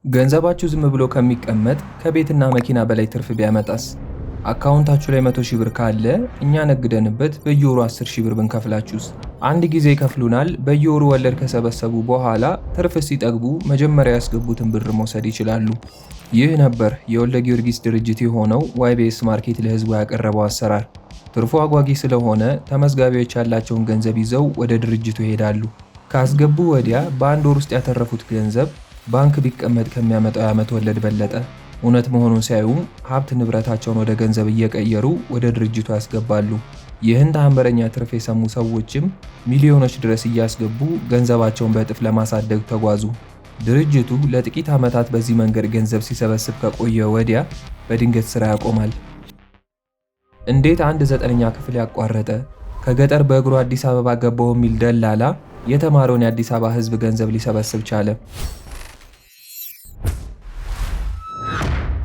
ገንዘባችሁ ዝም ብሎ ከሚቀመጥ ከቤትና መኪና በላይ ትርፍ ቢያመጣስ? አካውንታችሁ ላይ 100 ሺህ ብር ካለ እኛ ነግደንበት በየወሩ 10 ሺህ ብር ብንከፍላችሁስ? አንድ ጊዜ ይከፍሉናል። በየወሩ ወለድ ከሰበሰቡ በኋላ ትርፍ ሲጠግቡ መጀመሪያ ያስገቡትን ብር መውሰድ ይችላሉ። ይህ ነበር የወልደ ጊዮርጊስ ድርጅት የሆነው ዋይቢኤስ ማርኬት ለህዝቡ ያቀረበው አሰራር። ትርፉ አጓጊ ስለሆነ ተመዝጋቢዎች ያላቸውን ገንዘብ ይዘው ወደ ድርጅቱ ይሄዳሉ። ካስገቡ ወዲያ በአንድ ወር ውስጥ ያተረፉት ገንዘብ ባንክ ቢቀመጥ ከሚያመጣው የዓመት ወለድ በለጠ። እውነት መሆኑን ሲያዩም ሀብት ንብረታቸውን ወደ ገንዘብ እየቀየሩ ወደ ድርጅቱ ያስገባሉ። ይህን ተአምረኛ ትርፍ የሰሙ ሰዎችም ሚሊዮኖች ድረስ እያስገቡ ገንዘባቸውን በእጥፍ ለማሳደግ ተጓዙ። ድርጅቱ ለጥቂት ዓመታት በዚህ መንገድ ገንዘብ ሲሰበስብ ከቆየ ወዲያ በድንገት ስራ ያቆማል። እንዴት አንድ 9ኛ ክፍል ያቋረጠ ከገጠር በእግሩ አዲስ አበባ ገባው የሚል ደላላ የተማረውን የአዲስ አበባ ህዝብ ገንዘብ ሊሰበስብ ቻለ?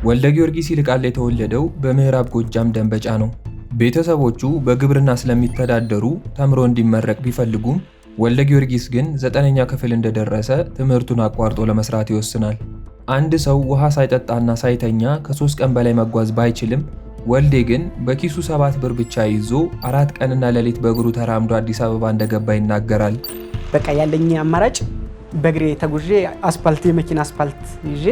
ወልደ ጊዮርጊስ ይልቃል የተወለደው በምዕራብ ጎጃም ደንበጫ ነው። ቤተሰቦቹ በግብርና ስለሚተዳደሩ ተምሮ እንዲመረቅ ቢፈልጉም ወልደ ጊዮርጊስ ግን 9ኛ ክፍል እንደደረሰ ትምህርቱን አቋርጦ ለመስራት ይወስናል። አንድ ሰው ውሃ ሳይጠጣና ሳይተኛ ከ3 ቀን በላይ መጓዝ ባይችልም ወልዴ ግን በኪሱ 7 ብር ብቻ ይዞ 4 ቀንና ሌሊት በእግሩ ተራምዶ አዲስ አበባ እንደገባ ይናገራል። በቃ ያለኝ አማራጭ በእግሬ ተጉዤ የመኪና አስፓልት ይዤ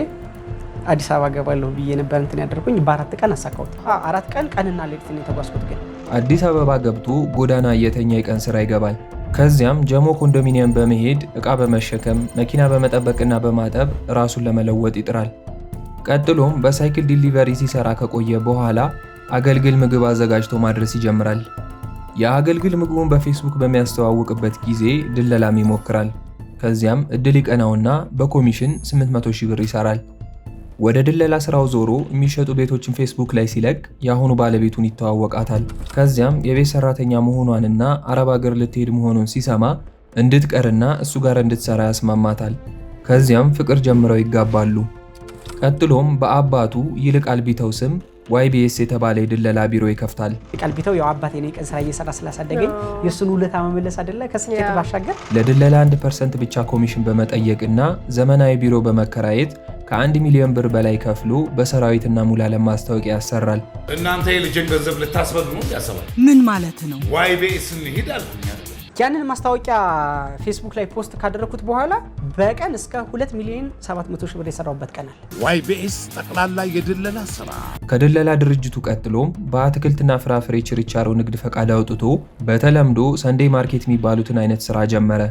አዲስ አበባ ገባለሁ ብዬ ነበር እንትን ያደርኩኝ። በ4 ቀን አሳካሁት። 4 ቀንና ሌሊት ነው የተጓዝኩት። ግን አዲስ አበባ ገብቶ ጎዳና እየተኛ የቀን ስራ ይገባል። ከዚያም ጀሞ ኮንዶሚኒየም በመሄድ ዕቃ በመሸከም መኪና በመጠበቅና በማጠብ ራሱን ለመለወጥ ይጥራል። ቀጥሎም በሳይክል ዲሊቨሪ ሲሰራ ከቆየ በኋላ አገልግል ምግብ አዘጋጅቶ ማድረስ ይጀምራል። የአገልግል ምግቡን በፌስቡክ በሚያስተዋውቅበት ጊዜ ድለላም ይሞክራል። ከዚያም እድል ይቀናውና በኮሚሽን 800 ሺህ ብር ይሰራል። ወደ ድለላ ስራው ዞሮ የሚሸጡ ቤቶችን ፌስቡክ ላይ ሲለቅ የአሁኑ ባለቤቱን ይተዋወቃታል። ከዚያም የቤት ሰራተኛ መሆኗንና አረብ ሀገር ልትሄድ መሆኑን ሲሰማ እንድትቀርና እሱ ጋር እንድትሰራ ያስማማታል። ከዚያም ፍቅር ጀምረው ይጋባሉ። ቀጥሎም በአባቱ ይልቃል ቢተው ስም ዋይቢኤስ የተባለ የድለላ ቢሮ ይከፍታል። ይልቃል ቢተው ያው አባቴ ነው የቀን ስራ እየሰራ ስላሳደገኝ የሱን ውለታ መመለስ አይደለ ከስኬት ባሻገር ለድለላ 1% ብቻ ኮሚሽን በመጠየቅና ዘመናዊ ቢሮ በመከራየት ከ1 ሚሊዮን ብር በላይ ከፍሎ በሰራዊትና ሙሉዓለም ማስታወቂያ ያሰራል። እናንተ የልጅን ገንዘብ ልታስበሉ ነው ያሰባል። ምን ማለት ነው? ዋይቢኤስ እንሂድ አልኩኝ። ያንን ማስታወቂያ ፌስቡክ ላይ ፖስት ካደረኩት በኋላ በቀን እስከ 2 ሚሊዮን 700 ሺህ ብር የሰራሁበት ቀን አለ። ዋይቢኤስ ጠቅላላ የድለላ ስራ። ከድለላ ድርጅቱ ቀጥሎም በአትክልትና ፍራፍሬ ችርቻሮ ንግድ ፈቃድ አውጥቶ በተለምዶ ሰንዴ ማርኬት የሚባሉትን አይነት ስራ ጀመረ።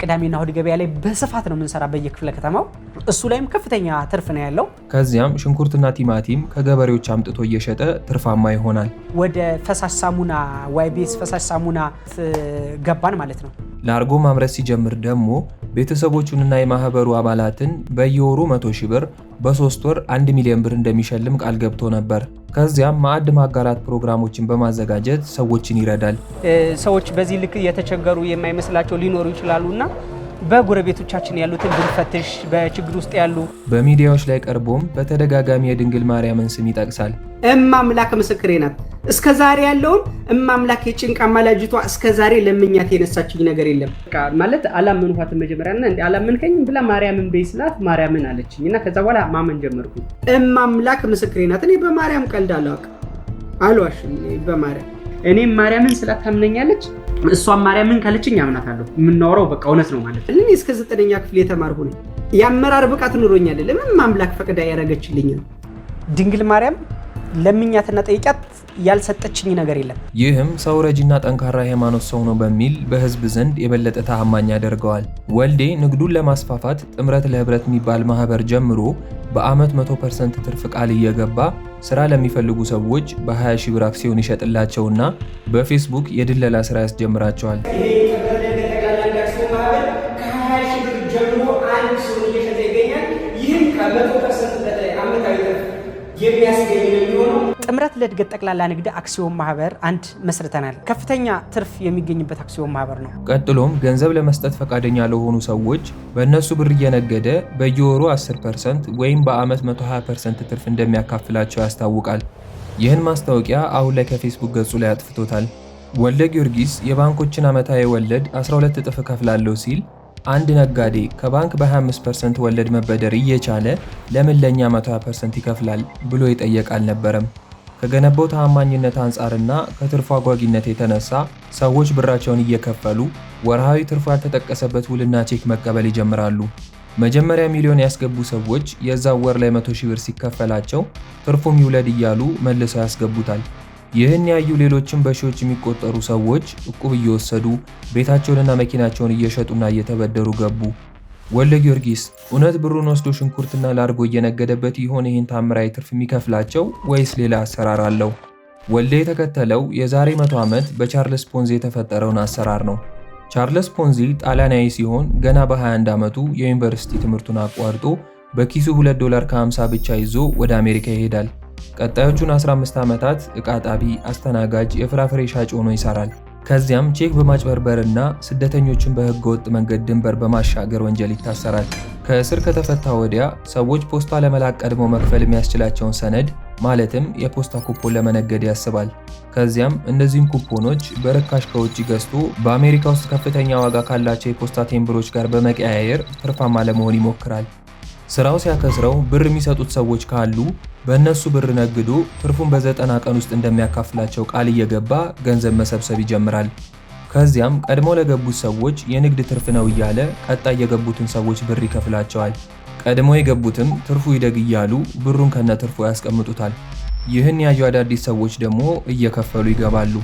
ቅዳሜና እሁድ ገበያ ላይ በስፋት ነው የምንሰራ በየክፍለ ከተማው። እሱ ላይም ከፍተኛ ትርፍ ነው ያለው። ከዚያም ሽንኩርትና ቲማቲም ከገበሬዎች አምጥቶ እየሸጠ ትርፋማ ይሆናል። ወደ ፈሳሽ ሳሙና ዋይቢኤስ ፈሳሽ ሳሙና ገባን ማለት ነው። ላርጎ ማምረት ሲጀምር ደግሞ ቤተሰቦቹንና የማህበሩ አባላትን በየወሩ 100 ሺህ ብር በ3 ወር 1 ሚሊዮን ብር እንደሚሸልም ቃል ገብቶ ነበር። ከዚያም ማዕድ ማጋራት ፕሮግራሞችን በማዘጋጀት ሰዎችን ይረዳል። ሰዎች በዚህ ልክ የተቸገሩ የማይመስላቸው ሊኖሩ ይችላሉና በጎረቤቶቻችን ያሉትን ብንፈትሽ በችግር ውስጥ ያሉ በሚዲያዎች ላይ ቀርቦም በተደጋጋሚ የድንግል ማርያምን ስም ይጠቅሳል። እማምላክ ምስክሬ ናት። እስከ ዛሬ ያለውን እማምላክ የጭንቃ ማላጅቷ እስከ ዛሬ ለምኛት የነሳችኝ ነገር የለም። ማለት አላመንኳትም። መጀመሪያና እንዴ አላመንከኝም ብላ ማርያምን በይስላት ማርያምን አለችኝ እና ከዛ በኋላ ማመን ጀመርኩ። እማምላክ ምስክሬ ናት። እኔ በማርያም ቀልድ አልዋሽም። በማርያም እኔም ማርያምን ስላታምነኛለች እሷም ማርያምን ካለችኝ አምናታለሁ። የምናወራው በቃ እውነት ነው ማለት ነው። እኔ እስከ 9ኛ ክፍል የተማርኩ ነኝ። የአመራር ብቃት ኑሮኛል። ለምን ማምላክ ፈቅዳ ያረጋችልኝ ነው። ድንግል ማርያም ለምኛትና ጠይቂያት ያልሰጠችኝ ነገር የለም። ይህም ሰው ረጂና ጠንካራ ሃይማኖት ሰው ነው በሚል በህዝብ ዘንድ የበለጠ ታማኝ ያደርገዋል። ወልዴ ንግዱን ለማስፋፋት ጥምረት ለህብረት የሚባል ማህበር ጀምሮ በአመት 100% ትርፍ ቃል እየገባ ስራ ለሚፈልጉ ሰዎች በ20 ሺህ ብር አክሲዮን ይሸጥላቸውና በፌስቡክ የድለላ ስራ ያስጀምራቸዋል። ጥምረት ለእድገት ጠቅላላ ንግድ አክሲዮን ማህበር አንድ መስርተናል። ከፍተኛ ትርፍ የሚገኝበት አክሲዮን ማህበር ነው። ቀጥሎም ገንዘብ ለመስጠት ፈቃደኛ ለሆኑ ሰዎች በእነሱ ብር እየነገደ በየወሩ 10% ወይም በአመት 120% ትርፍ እንደሚያካፍላቸው ያስታውቃል። ይህን ማስታወቂያ አሁን ላይ ከፌስቡክ ገጹ ላይ አጥፍቶታል። ወልደ ጊዮርጊስ የባንኮችን ዓመታዊ ወለድ 12 እጥፍ እከፍላለሁ ሲል አንድ ነጋዴ ከባንክ በ25% ወለድ መበደር እየቻለ ለምን ለኛ 120% ይከፍላል ብሎ ይጠየቅ አልነበረም። ከገነባው ተአማኝነት አንጻርና ከትርፉ አጓጊነት የተነሳ ሰዎች ብራቸውን እየከፈሉ ወርሃዊ ትርፉ ያልተጠቀሰበት ውልና ቼክ መቀበል ይጀምራሉ። መጀመሪያ ሚሊዮን ያስገቡ ሰዎች የዛው ወር ላይ 100,000 ብር ሲከፈላቸው ትርፉም ይውለድ እያሉ መልሰው ያስገቡታል። ይህን ያዩ ሌሎችም በሺዎች የሚቆጠሩ ሰዎች እቁብ እየወሰዱ ቤታቸውንና መኪናቸውን እየሸጡና እየተበደሩ ገቡ። ወልደ ጊዮርጊስ እውነት ብሩን ወስዶ ሽንኩርትና ላርጎ እየነገደበት ይሆን ይህን ታምራዊ ትርፍ የሚከፍላቸው ወይስ ሌላ አሰራር አለው? ወልደ የተከተለው የዛሬ 100 ዓመት በቻርልስ ፖንዚ የተፈጠረውን አሰራር ነው። ቻርልስ ፖንዚ ጣሊያናዊ ሲሆን ገና በ21 ዓመቱ የዩኒቨርሲቲ ትምህርቱን አቋርጦ በኪሱ $2.50 ብቻ ይዞ ወደ አሜሪካ ይሄዳል። ቀጣዮቹን 15 ዓመታት ዕቃ ጣቢ፣ አስተናጋጅ፣ የፍራፍሬ ሻጭ ሆኖ ይሰራል። ከዚያም ቼክ በማጭበርበርና ስደተኞችን በህገወጥ መንገድ ድንበር በማሻገር ወንጀል ይታሰራል። ከእስር ከተፈታ ወዲያ ሰዎች ፖስታ ለመላክ ቀድሞ መክፈል የሚያስችላቸውን ሰነድ ማለትም የፖስታ ኩፖን ለመነገድ ያስባል። ከዚያም እነዚህም ኩፖኖች በርካሽ ከውጭ ገዝቶ በአሜሪካ ውስጥ ከፍተኛ ዋጋ ካላቸው የፖስታ ቴምብሮች ጋር በመቀያየር ትርፋማ ለመሆን ይሞክራል። ስራው ሲያከስረው ብር የሚሰጡት ሰዎች ካሉ በእነሱ ብር ነግዶ ትርፉን በ90 ቀን ውስጥ እንደሚያካፍላቸው ቃል እየገባ ገንዘብ መሰብሰብ ይጀምራል። ከዚያም ቀድሞ ለገቡት ሰዎች የንግድ ትርፍ ነው እያለ ቀጣይ የገቡትን ሰዎች ብር ይከፍላቸዋል። ቀድሞ የገቡትም ትርፉ ይደግ እያሉ ብሩን ከነ ትርፉ ያስቀምጡታል። ይህን ያዩ አዳዲስ ሰዎች ደግሞ እየከፈሉ ይገባሉ።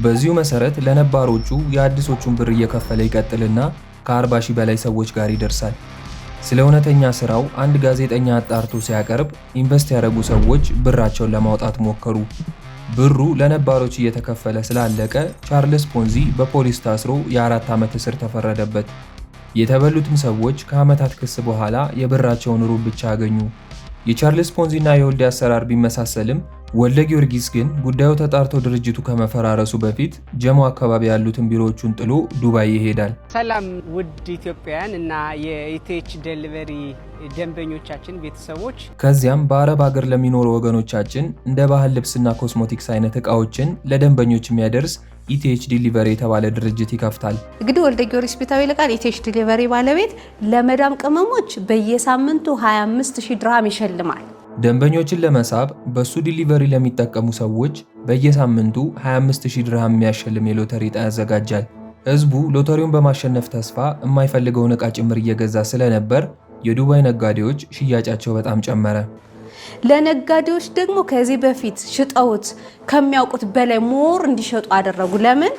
በዚሁ መሰረት ለነባሮቹ የአዲሶቹን ብር እየከፈለ ይቀጥልና ከ40,000 በላይ ሰዎች ጋር ይደርሳል። ስለ እውነተኛ ስራው አንድ ጋዜጠኛ አጣርቶ ሲያቀርብ ኢንቨስት ያደረጉ ሰዎች ብራቸውን ለማውጣት ሞከሩ። ብሩ ለነባሮች እየተከፈለ ስላለቀ ቻርልስ ፖንዚ በፖሊስ ታስሮ የ4 ዓመት እስር ተፈረደበት። የተበሉትም ሰዎች ከዓመታት ክስ በኋላ የብራቸውን ሩብ ብቻ አገኙ። የቻርልስ ፖንዚና የወልዴ አሰራር ቢመሳሰልም ወልደ ጊዮርጊስ ግን ጉዳዩ ተጣርቶ ድርጅቱ ከመፈራረሱ በፊት ጀሞ አካባቢ ያሉትን ቢሮዎቹን ጥሎ ዱባይ ይሄዳል። ሰላም ውድ ኢትዮጵያውያን እና የኢቲኤች ዴሊቨሪ ደንበኞቻችን ቤተሰቦች፣ ከዚያም በአረብ ሀገር ለሚኖሩ ወገኖቻችን እንደ ባህል ልብስና ኮስሞቲክስ አይነት እቃዎችን ለደንበኞች የሚያደርስ ኢቲኤች ዲሊቨሪ የተባለ ድርጅት ይከፍታል። እንግዲህ ወልደ ጊዮርጊስ ቤታዊ ይልቃል ኢቲኤች ዲሊቨሪ ባለቤት ለመዳም ቅመሞች በየሳምንቱ 25,000 ድርሃም ይሸልማል። ደንበኞችን ለመሳብ በሱ ዲሊቨሪ ለሚጠቀሙ ሰዎች በየሳምንቱ 25,000 ድርሃም የሚያሸልም የሎተሪ ዕጣ ያዘጋጃል። ህዝቡ ሎተሪውን በማሸነፍ ተስፋ የማይፈልገውን ዕቃ ጭምር እየገዛ ስለነበር የዱባይ ነጋዴዎች ሽያጫቸው በጣም ጨመረ። ለነጋዴዎች ደግሞ ከዚህ በፊት ሽጠውት ከሚያውቁት በላይ ሞር እንዲሸጡ አደረጉ። ለምን?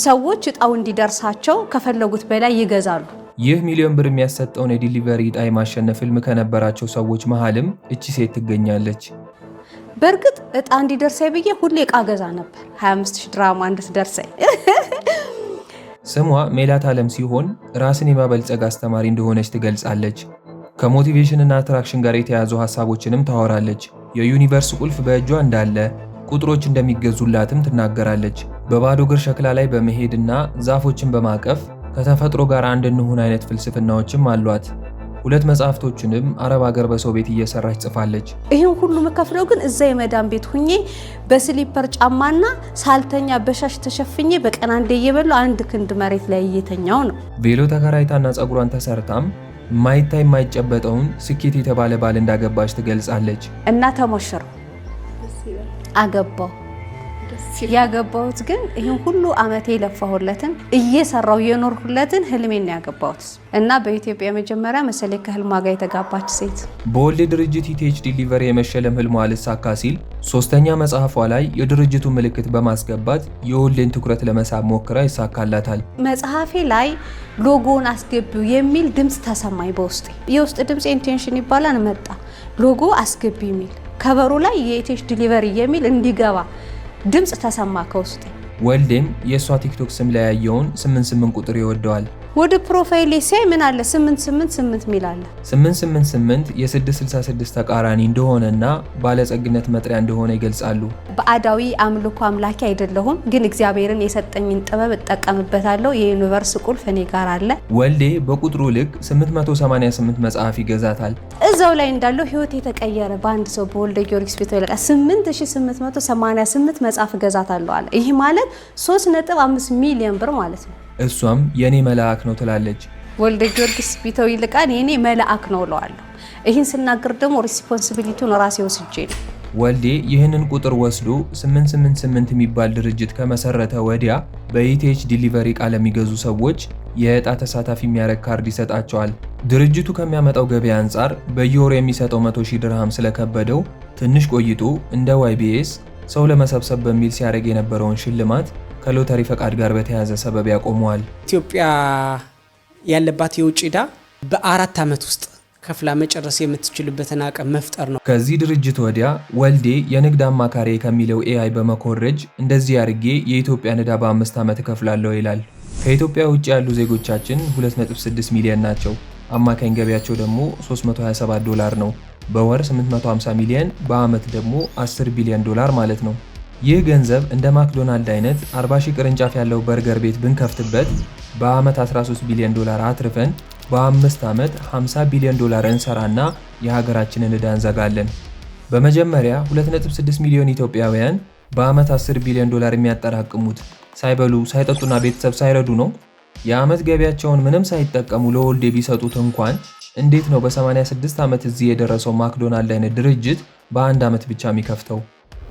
ሰዎች ዕጣው እንዲደርሳቸው ከፈለጉት በላይ ይገዛሉ። ይህ ሚሊዮን ብር የሚያሰጠውን የዲሊቨሪ ዕጣ የማሸነፍ ህልም ከነበራቸው ሰዎች መሃልም እቺ ሴት ትገኛለች። በእርግጥ ዕጣ እንዲደርሰኝ ብዬ ሁሌ ዕቃ ገዛ ነበር፣ 25,000 ድርሃም እንድትደርሰኝ። ስሟ ሜላት አለም ሲሆን ራስን የማበልጸግ አስተማሪ እንደሆነች ትገልጻለች። ከሞቲቬሽን እና አትራክሽን ጋር የተያዙ ሀሳቦችንም ታወራለች። የዩኒቨርስ ቁልፍ በእጇ እንዳለ፣ ቁጥሮች እንደሚገዙላትም ትናገራለች። በባዶ እግር ሸክላ ላይ በመሄድና ዛፎችን በማቀፍ ከተፈጥሮ ጋር አንድ እንሁን አይነት ፍልስፍናዎችም አሏት። 2 መጽሐፍቶችንም አረብ ሀገር በሰው ቤት እየሰራች ጽፋለች። ይህን ሁሉ መከፍለው ግን እዛ የመዳም ቤት ሁኜ በስሊፐር ጫማና ሳልተኛ በሻሽ ተሸፍኜ በቀን አንዴ እየበሉ 1 ክንድ መሬት ላይ እየተኛው ነው። ቬሎ ተከራይታና ጸጉሯን ተሰርታም ማይታይ የማይጨበጠውን ስኬት የተባለ ባል እንዳገባች ትገልጻለች። እና ተሞሸረው አገባው። ያገባሁት ግን ይህን ሁሉ አመቴ የለፋሁለትን እየሰራው የኖርኩለትን ህልሜን ያገባሁት እና በኢትዮጵያ መጀመሪያ መሰለኝ ከህልሟ ጋር የተጋባች ሴት። በወልዴ ድርጅት ኢቲኤች ዲሊቨሪ የመሸለም ህልሟ አልሳካ ሲል 3ኛ መጽሐፏ ላይ የድርጅቱ ምልክት በማስገባት የወልዴን ትኩረት ለመሳብ ሞክራ ይሳካላታል። መጽሐፌ ላይ ሎጎን አስገቢው የሚል ድምፅ ተሰማኝ። በውስጤ የውስጥ ድምፅ ኢንቴንሽን ይባላል። መጣ ሎጎ አስገቢ የሚል ከበሩ ላይ የኢቲኤች ዲሊቨሪ የሚል እንዲገባ ድምጽ ተሰማ ከውስጤ። ወልዴም የሷ ቲክቶክ ስም ላይ ያየውን 88 ቁጥር ይወደዋል። ወደ ፕሮፋይል ሲያይ ምን አለ 888 ሚል አለ። 888 የ666 ተቃራኒ እንደሆነና ባለጸግነት መጥሪያ እንደሆነ ይገልጻሉ። በአዳዊ አምልኮ አምላኪ አይደለሁም፣ ግን እግዚአብሔርን የሰጠኝን ጥበብ እጠቀምበታለሁ። የዩኒቨርስ ቁልፍ እኔ ጋር አለ። ወልዴ በቁጥሩ ልክ 888 መጽሐፍ ይገዛታል። እዛው ላይ እንዳለው ህይወት የተቀየረ በአንድ ሰው በወልደ ጊዮርጊስ ቤታዊ ይልቃል 8888 መጽሐፍ እገዛታለሁ አለ። ይህ ማለት 3.5 ሚሊዮን ብር ማለት ነው። እሷም የኔ መልአክ ነው ትላለች። ወልደ ጊዮርጊስ ቢተው ይልቃል የኔ መልአክ ነው እለዋለሁ። ይህን ስናገር ደግሞ ሪስፖንሲቢሊቲውን ራሴ ወስጄ ነው። ወልዴ ይህንን ቁጥር ወስዶ 888 የሚባል ድርጅት ከመሰረተ ወዲያ በኢቲኤች ዲሊቨሪ ዕቃ ለሚገዙ ሰዎች የዕጣ ተሳታፊ የሚያደርግ ካርድ ይሰጣቸዋል። ድርጅቱ ከሚያመጣው ገበያ አንጻር በየወሩ የሚሰጠው 100,000 ድርሃም ስለከበደው ትንሽ ቆይቶ እንደ YBS ሰው ለመሰብሰብ በሚል ሲያደርግ የነበረውን ሽልማት ከሎተሪ ፈቃድ ጋር በተያያዘ ሰበብ ያቆመዋል። ኢትዮጵያ ያለባት የውጭ ዕዳ በ4 ዓመት ውስጥ ከፍላ መጨረስ የምትችልበትን አቅም መፍጠር ነው። ከዚህ ድርጅት ወዲያ ወልዴ የንግድ አማካሪ ከሚለው AI በመኮረጅ እንደዚህ አድርጌ የኢትዮጵያን ዕዳ በ5 ዓመት እከፍላለሁ ይላል። ከኢትዮጵያ ውጭ ያሉ ዜጎቻችን 2.6 ሚሊዮን ናቸው። አማካኝ ገቢያቸው ደግሞ $327 ነው። በወር 850 ሚሊዮን፣ በአመት ደግሞ 10 ቢሊዮን ዶላር ማለት ነው። ይህ ገንዘብ እንደ ማክዶናልድ አይነት 40,000 ቅርንጫፍ ያለው በርገር ቤት ብንከፍትበት በአመት 13 ቢሊዮን ዶላር አትርፈን በ5 ዓመት 50 ቢሊዮን ዶላር እንሰራና የሀገራችንን ዕዳ እንዘጋለን። በመጀመሪያ 2.6 ሚሊዮን ኢትዮጵያውያን በአመት 10 ቢሊዮን ዶላር የሚያጠራቅሙት ሳይበሉ ሳይጠጡና ቤተሰብ ሳይረዱ ነው። የአመት ገቢያቸውን ምንም ሳይጠቀሙ ለወልዴ ቢሰጡት እንኳን እንዴት ነው በ86 ዓመት እዚህ የደረሰው ማክዶናልድ አይነት ድርጅት በአንድ ዓመት ብቻ የሚከፍተው?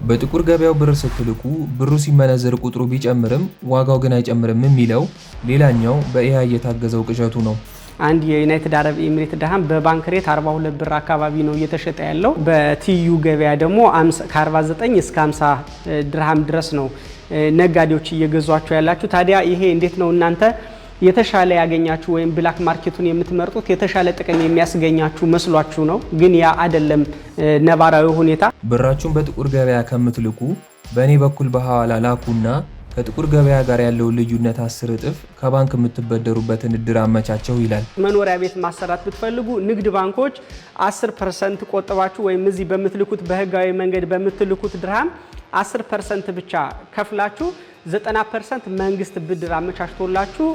በጥቁር ገበያው ብር ስትልኩ ብሩ ሲመነዘር ቁጥሩ ቢጨምርም ዋጋው ግን አይጨምርም የሚለው ሌላኛው በኤአይ የታገዘው ቅዠቱ ነው። አንድ የዩናይትድ አረብ ኤሚሬት ድርሃም በባንክ ሬት 42 ብር አካባቢ ነው እየተሸጠ ያለው። በቲዩ ገበያ ደግሞ ከ49 እስከ 50 ድርሃም ድረስ ነው ነጋዴዎች እየገዟቸው ያላችሁ። ታዲያ ይሄ እንዴት ነው እናንተ የተሻለ ያገኛችሁ ወይም ብላክ ማርኬቱን የምትመርጡት የተሻለ ጥቅም የሚያስገኛችሁ መስሏችሁ ነው? ግን ያ አይደለም ነባራዊ ሁኔታ። ብራችሁን በጥቁር ገበያ ከምትልኩ በእኔ በኩል በሐዋላ ላኩና ከጥቁር ገበያ ጋር ያለው ልዩነት 10 እጥፍ ከባንክ የምትበደሩበትን እድር አመቻቸው ይላል። መኖሪያ ቤት ማሰራት ብትፈልጉ ንግድ ባንኮች 10% ቆጥባችሁ ወይም እዚህ በምትልኩት በህጋዊ መንገድ በምትልኩት ድርሃም 10% ብቻ ከፍላችሁ 90% መንግስት ብድር አመቻችቶላችሁ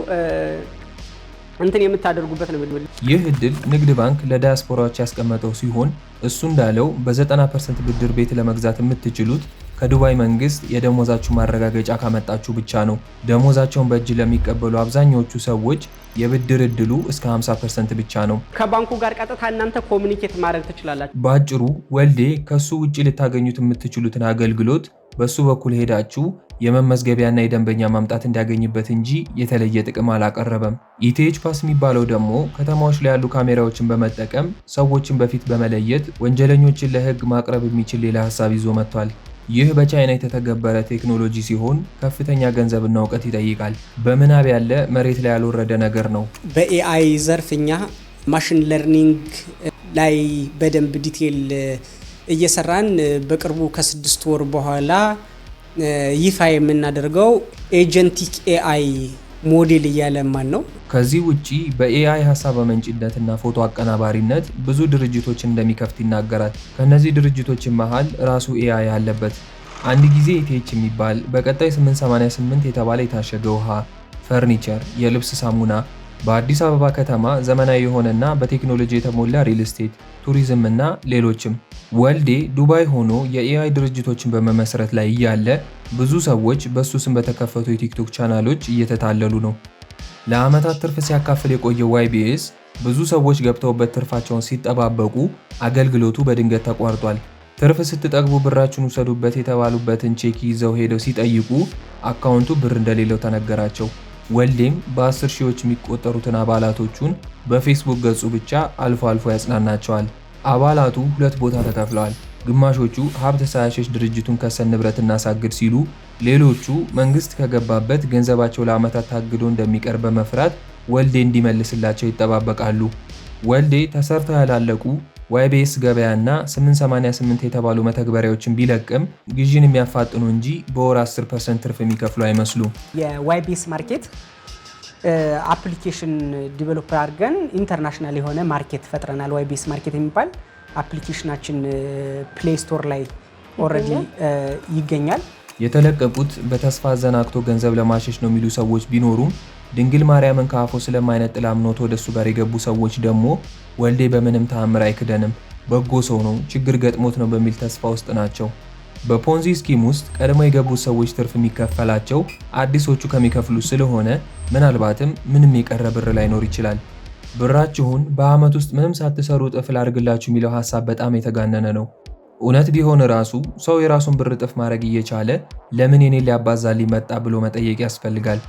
እንትን የምታደርጉበት ነው። ይህ እድል ንግድ ባንክ ለዳያስፖራዎች ያስቀመጠው ሲሆን እሱ እንዳለው በ90% ብድር ቤት ለመግዛት የምትችሉት ከዱባይ መንግስት የደሞዛችሁ ማረጋገጫ ካመጣችሁ ብቻ ነው። ደሞዛቸውን በእጅ ለሚቀበሉ አብዛኞቹ ሰዎች የብድር እድሉ እስከ 50% ብቻ ነው። ከባንኩ ጋር ቀጥታ እናንተ ኮሙኒኬት ማድረግ ትችላላችሁ። በአጭሩ ወልዴ ከሱ ውጪ ልታገኙት የምትችሉትን አገልግሎት በሱ በኩል ሄዳችሁ የመመዝገቢያና የደንበኛ ማምጣት እንዲያገኝበት እንጂ የተለየ ጥቅም አላቀረበም። ኢቲኤች ፓስ የሚባለው ደግሞ ከተማዎች ላይ ያሉ ካሜራዎችን በመጠቀም ሰዎችን በፊት በመለየት ወንጀለኞችን ለህግ ማቅረብ የሚችል ሌላ ሀሳብ ይዞ መጥቷል። ይህ በቻይና የተተገበረ ቴክኖሎጂ ሲሆን ከፍተኛ ገንዘብና እውቀት ይጠይቃል። በምናብ ያለ መሬት ላይ ያልወረደ ነገር ነው። በኤአይ ዘርፍ እኛ ማሽን ለርኒንግ ላይ በደንብ ዲቴል እየሰራን በቅርቡ ከ6 ወር በኋላ ይፋ የምናደርገው ኤጀንቲክ ኤአይ ሞዴል እያለማን ነው። ከዚህ ውጪ በኤአይ ሀሳብ አመንጭነትና ፎቶ አቀናባሪነት ብዙ ድርጅቶችን እንደሚከፍት ይናገራል። ከነዚህ ድርጅቶች መሃል ራሱ ኤአይ አለበት። አንድ ጊዜ ኢቲኤች የሚባል በቀጣይ 888 የተባለ የታሸገ ውሃ፣ ፈርኒቸር፣ የልብስ ሳሙና፣ በአዲስ አበባ ከተማ ዘመናዊ የሆነና በቴክኖሎጂ የተሞላ ሪል ስቴት፣ ቱሪዝም እና ሌሎችም። ወልዴ ዱባይ ሆኖ የኤአይ ድርጅቶችን በመመስረት ላይ እያለ ብዙ ሰዎች በሱ ስም በተከፈቱ የቲክቶክ ቻናሎች እየተታለሉ ነው። ለአመታት ትርፍ ሲያካፍል የቆየው YBS ብዙ ሰዎች ገብተውበት ትርፋቸውን ሲጠባበቁ አገልግሎቱ በድንገት ተቋርጧል። ትርፍ ስትጠግቡ ብራችሁን ውሰዱበት የተባሉበትን ቼክ ይዘው ሄደው ሲጠይቁ አካውንቱ ብር እንደሌለው ተነገራቸው። ወልዴም በ10 ሺዎች የሚቆጠሩትን አባላቶቹን በፌስቡክ ገጹ ብቻ አልፎ አልፎ ያጽናናቸዋል። አባላቱ 2 ቦታ ተከፍለዋል። ግማሾቹ ሀብት ሳያሸሽ ድርጅቱን ከሰን ንብረት እናሳግድ ሲሉ፣ ሌሎቹ መንግስት ከገባበት ገንዘባቸው ለአመታት ታግዶ እንደሚቀር በመፍራት ወልዴ እንዲመልስላቸው ይጠባበቃሉ። ወልዴ ተሰርተው ያላለቁ YBS ገበያና 888 የተባሉ መተግበሪያዎችን ቢለቅም ግዢን የሚያፋጥኑ እንጂ በወር 10% ትርፍ የሚከፍሉ አይመስሉም። የYBS ማርኬት አፕሊኬሽን ዲቨሎፐር አድርገን ኢንተርናሽናል የሆነ ማርኬት ፈጥረናል። YBS ማርኬት የሚባል አፕሊኬሽናችን ፕሌይ ስቶር ላይ ኦልሬዲ ይገኛል። የተለቀቁት በተስፋ አዘናግቶ ገንዘብ ለማሸሽ ነው የሚሉ ሰዎች ቢኖሩም ድንግል ማርያምን ከአፎ ስለማይነጥል አምኖት ወደሱ ጋር የገቡ ሰዎች ደግሞ ወልዴ በምንም ተአምር አይክደንም፣ በጎ ሰው ነው፣ ችግር ገጥሞት ነው በሚል ተስፋ ውስጥ ናቸው። በፖንዚ ስኪም ውስጥ ቀድሞ የገቡት ሰዎች ትርፍ የሚከፈላቸው አዲሶቹ ከሚከፍሉ ስለሆነ ምናልባትም ምንም የቀረ ብር ላይኖር ይችላል። ብራችሁን በአመት ውስጥ ምንም ሳትሰሩ እጥፍ ላድርግላችሁ የሚለው ሐሳብ በጣም የተጋነነ ነው። እውነት ቢሆን ራሱ ሰው የራሱን ብር እጥፍ ማድረግ እየቻለ ለምን የኔን ሊያባዛልኝ መጣ ብሎ መጠየቅ ያስፈልጋል።